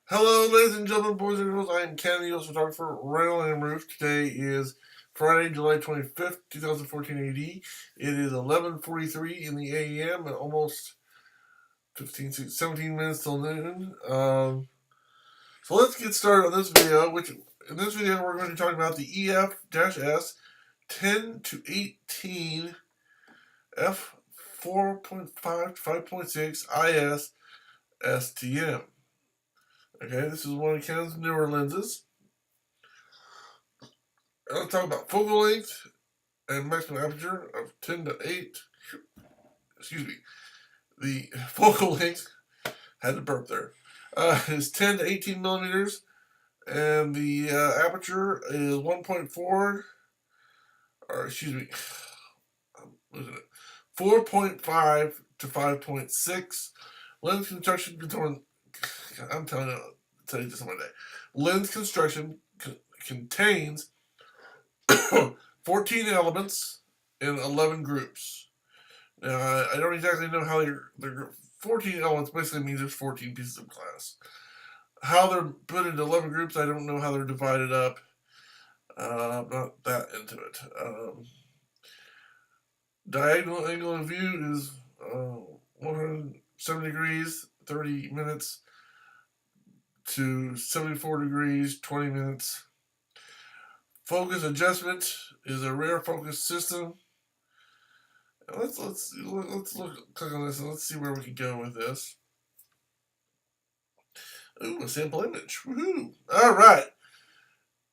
Hello, ladies and gentlemen, boys and girls. I am Canon EOS photographer Randall and Rueff. Today is Friday, July 25th, 2014 AD. It is 11:43 in the AM and almost 17 minutes till noon. So let's get started on this video, which in this video we're going to be talking about the EF-S 10 to 18 f 4.5 to 5.6 IS STM. Okay, this is one of Canon's newer lenses. Let's talk about focal length and maximum aperture of 10 to 8. Excuse me. The focal length, had to burp there, is 10 to 18 millimeters, and the aperture is 1.4, or excuse me, I'm losing it, 4.5 to 5.6. Lens construction I'm telling you, I'll tell you this on my day. Lens construction contains 14 elements in 11 groups. Now, I don't exactly know how they're 14 elements basically means there's 14 pieces of glass. How they're put into 11 groups, I don't know how they're divided up. I'm not that into it. Diagonal angle of view is 170 degrees, 30 minutes, to 74 degrees, 20 minutes. Focus adjustment is a rear focus system. Let's click on this and let's see where we can go with this. Ooh, a sample image. Woohoo! All right.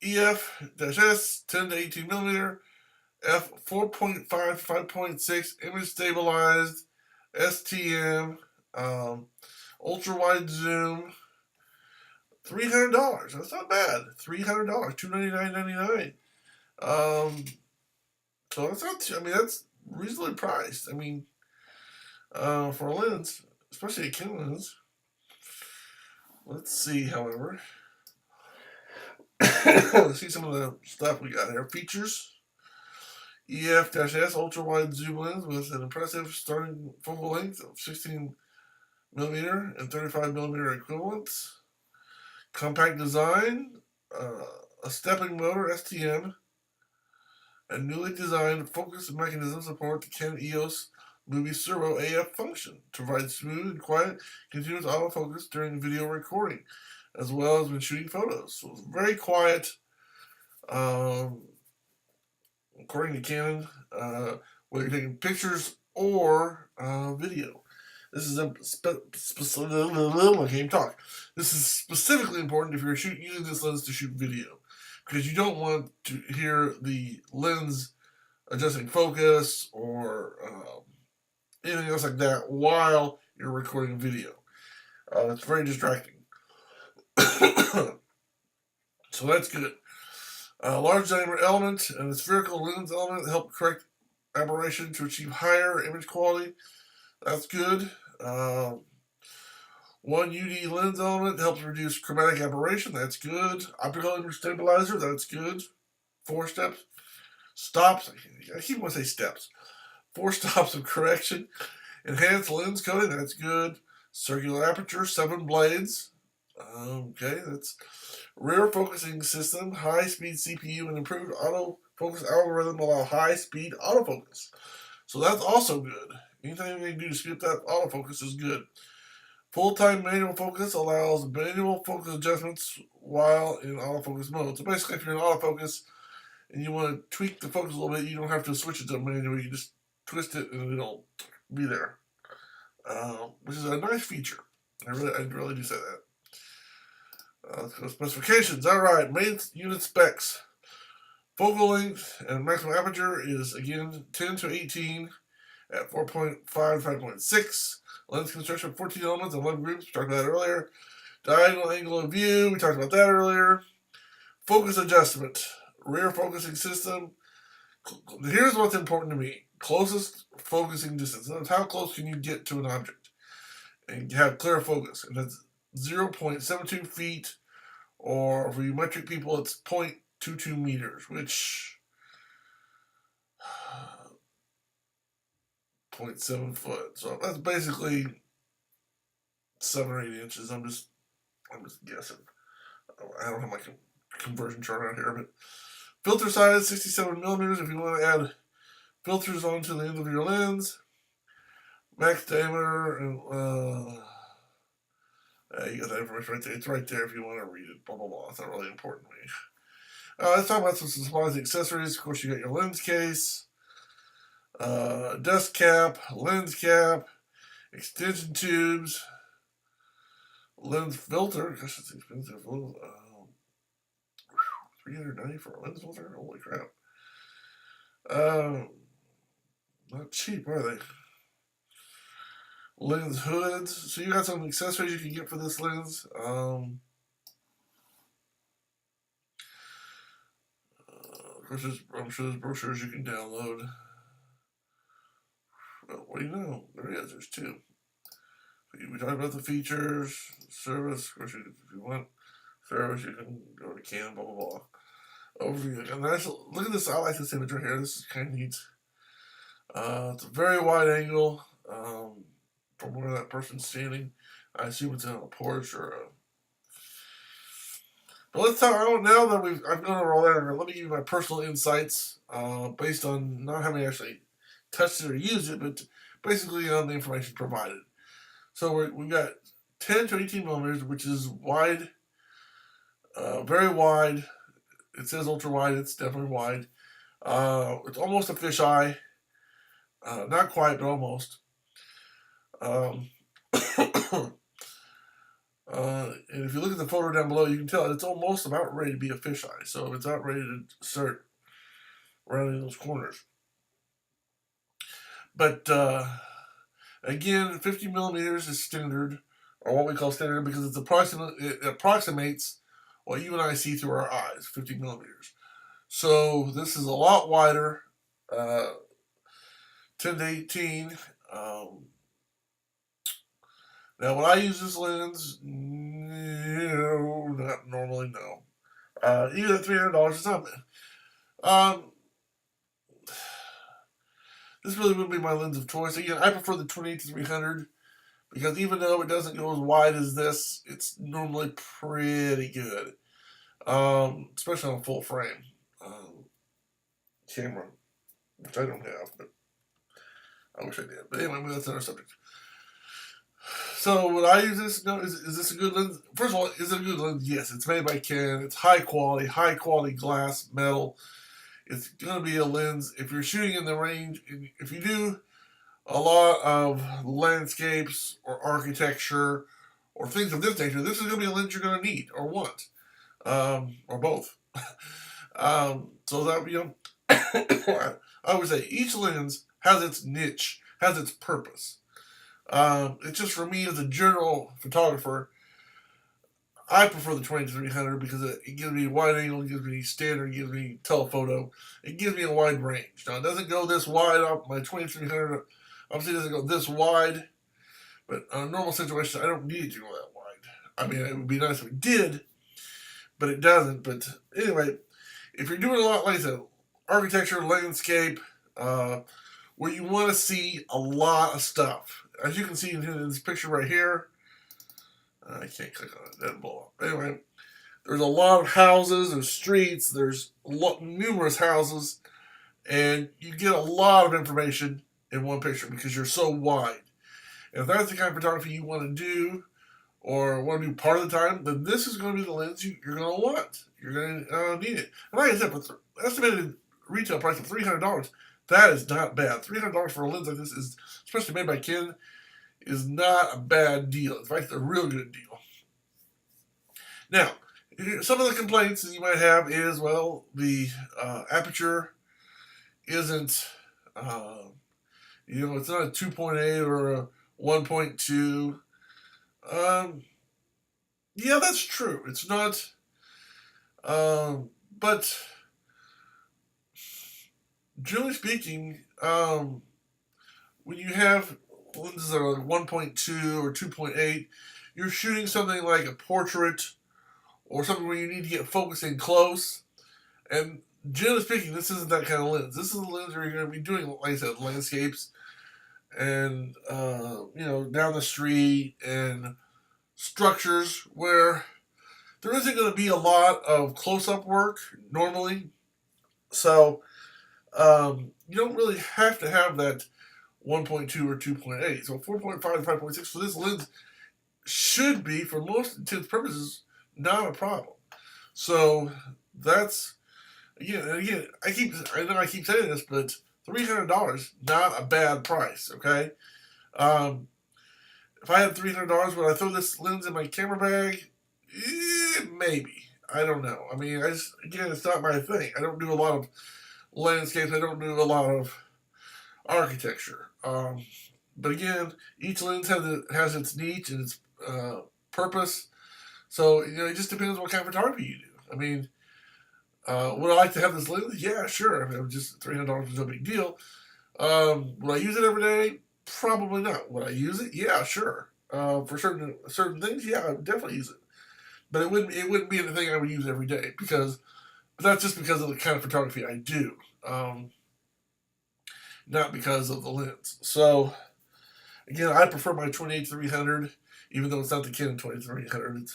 EF-S 10 to 18 millimeter, f 4.5 to 5.6, image stabilized, STM, ultra wide zoom. $300. That's not bad. $300. $299.99. So that's not. That's reasonably priced. For a lens, especially a Canon lens. Let's see, however. Let's see some of the stuff we got here. Features. EF-S ultra wide zoom lens with an impressive starting focal length of 16 millimeter and 35 millimeter equivalents. Compact design, a stepping motor, STM, and newly designed focus mechanism support the Canon EOS Movie Servo AF function to provide smooth and quiet continuous autofocus during video recording, as well as when shooting photos. So it's very quiet, according to Canon, whether you're taking pictures or video. This is This is specifically important if you're using this lens to shoot video, because you don't want to hear the lens adjusting focus or anything else like that while you're recording video. It's very distracting. So that's good. Large diameter element and a spherical lens element help correct aberration to achieve higher image quality. That's good. One UD lens element helps reduce chromatic aberration. That's good. Optical image stabilizer. That's good. 4 steps. Stops. I keep wanting to say steps. 4 stops of correction. Enhanced lens coating. That's good. Circular aperture. 7 blades. Okay, that's rear focusing system. High speed CPU and improved autofocus algorithm allow high speed autofocus. So that's also good. Anything they can do to speed up that autofocus is good. Full-time manual focus allows manual focus adjustments while in autofocus mode. So basically, if you're in autofocus and you want to tweak the focus a little bit, you don't have to switch it to manual. You just twist it and it'll be there, which is a nice feature. I really do say that. Let's go to specifications. All right, main unit specs. Focal length and maximum aperture is again 10 to 18 at 4.5 to 5.6. Lens construction 14 elements and 11 groups. We talked about that earlier. Diagonal angle of view. We talked about that earlier. Focus adjustment. Rear focusing system. Here's what's important to me. Closest focusing distance. That's how close can you get to an object and have clear focus. And that's 0.72 feet, or for you metric people, it's 0.22 meters, which 0.7 foot. So that's basically 7 or 8 inches. I'm just I'm just guessing. I don't have my conversion chart out here, but filter size 67 millimeters. If you want to add filters onto the end of your lens, max diameter, and you got that information right there. It's right there if you want to read it. Blah blah blah. It's not really important to me. Let's talk about some supplies and accessories. Of course, you got your lens case, dust cap, lens cap, extension tubes, lens filter. Gosh, it's expensive. $390 for a lens filter? Holy crap. Not cheap, are they? Lens hoods. So you got some accessories you can get for this lens. Of course, I'm sure there's brochures you can download. Well, what do you know? There is. There's two. We talked about the features, service. Of course, if you want service, you can go to Canon, blah, blah, blah. Overview. And nice, look at this. I like this image right here. This is kind of neat. It's a very wide angle from where that person's standing. I assume it's on a porch or a... But let's talk now that I've gone over all that. Let me give you my personal insights based on not having actually touched it or used it, but basically on the information provided. So we've got 10 to 18 millimeters, which is wide, very wide. It says ultra wide. It's definitely wide. It's almost a fisheye. Not quite, but almost. And if you look at the photo down below, you can tell it's almost about ready to be a fisheye. So it's about ready to start rounding those corners. But again, 50 millimeters is standard, or what we call standard, because it approximates what you and I see through our eyes, 50 millimeters. So this is a lot wider, 10 to 18. Now, when I use this lens, no, not normally, no. Even at $300, it's not bad. This really wouldn't be my lens of choice. Again, I prefer the 28-300 because even though it doesn't go as wide as this, it's normally pretty good, especially on a full frame camera, which I don't have, but I wish I did. But anyway, that's another subject. So would I use this? No. Is this a good lens? First of all, is it a good lens? Yes. It's made by Canon. It's high quality glass, metal. It's going to be a lens. If you're shooting in the range, if you do a lot of landscapes or architecture or things of this nature, this is going to be a lens you're going to need or want, or both. So that, you know, I would say each lens has its niche, has its purpose. It's just for me as a general photographer, I prefer the 20-300 because it gives me wide angle, it gives me standard, it gives me telephoto, it gives me a wide range. Now it doesn't go this wide up. My 20-300 obviously doesn't go this wide, but on a normal situation, I don't need it to go that wide. I mean, it would be nice if it did, but it doesn't. But anyway, if you're doing a lot like I said, architecture, landscape, where you want to see a lot of stuff, as you can see in this picture right here. I can't click on it. That'll blow up. Anyway, there's a lot of houses, there's streets, there's numerous houses, and you get a lot of information in one picture because you're so wide. And if that's the kind of photography you want to do, or want to do part of the time, then this is going to be the lens you're going to want. You're going to need it. And like I said, with the estimated retail price of $300, that is not bad. $300 for a lens like this, is especially made by Canon, is not a bad deal. In fact, it's a real good deal. Now, some of the complaints that you might have is, well, the aperture isn't, it's not a 2.8 or a 1.2. Yeah, that's true. It's not, but generally speaking, when you have lenses that are like 1.2 or 2.8, you're shooting something like a portrait or something where you need to get focusing close. And generally speaking, this isn't that kind of lens. This is a lens where you're going to be doing, like I said, landscapes and, down the street and structures where there isn't going to be a lot of close-up work normally. So you don't really have to have that 1.2 or 2.8. So 4.5 to 5.6 for this lens should be, for most intents purposes, not a problem. So that's, again, I know I keep saying this, but $300, not a bad price, okay? If I had $300, would I throw this lens in my camera bag? Maybe. I don't know. I mean, again, it's not my thing. I don't do a lot of landscapes. I don't do a lot of architecture. But again, each lens has its niche and its purpose. So, it just depends what kind of photography you do. I mean, would I like to have this lens? Yeah, sure. I mean, just $300 is no big deal. Would I use it every day? Probably not. Would I use it? Yeah, sure. For certain things, yeah, I would definitely use it. But it wouldn't be anything I would use every day, but that's just because of the kind of photography I do, not because of the lens. So again, I prefer my 28-300, even though it's not the Canon 2300.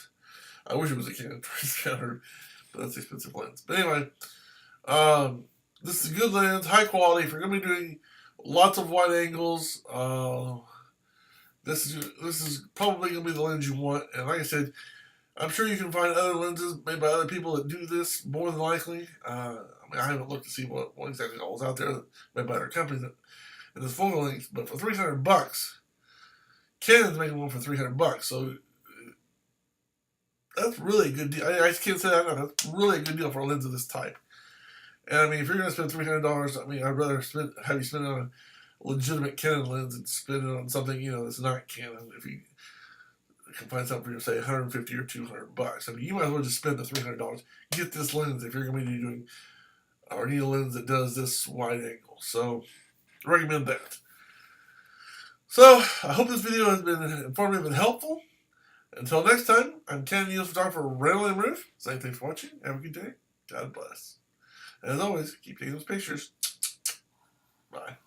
I wish it was a Canon 2300, but that's an expensive lens. But anyway, this is a good lens, high quality. If you're going to be doing lots of wide angles, this is probably going to be the lens you want. And like I said, I'm sure you can find other lenses made by other people that do this, more than likely. I haven't looked to see what exactly all is out there made by other companies in this focal length, but for $300, Canon's making one for $300. So that's really a good deal. I just can't say that enough. That's really a good deal for a lens of this type. And I mean, if you're going to spend $300, I mean, I'd rather have you spend it on a legitimate Canon lens and spend it on something, that's not Canon. If you can find something for, say, $150 or $200. I mean, you might as well just spend the $300. Get this lens if you're going to be doing, or need a lens that does this wide angle. So, I recommend that. So, I hope this video has been informative and helpful. Until next time, I'm Canon EOS photographer Randall and Rueff. Thanks for watching. Have a good day. God bless. And as always, keep taking those pictures. Bye.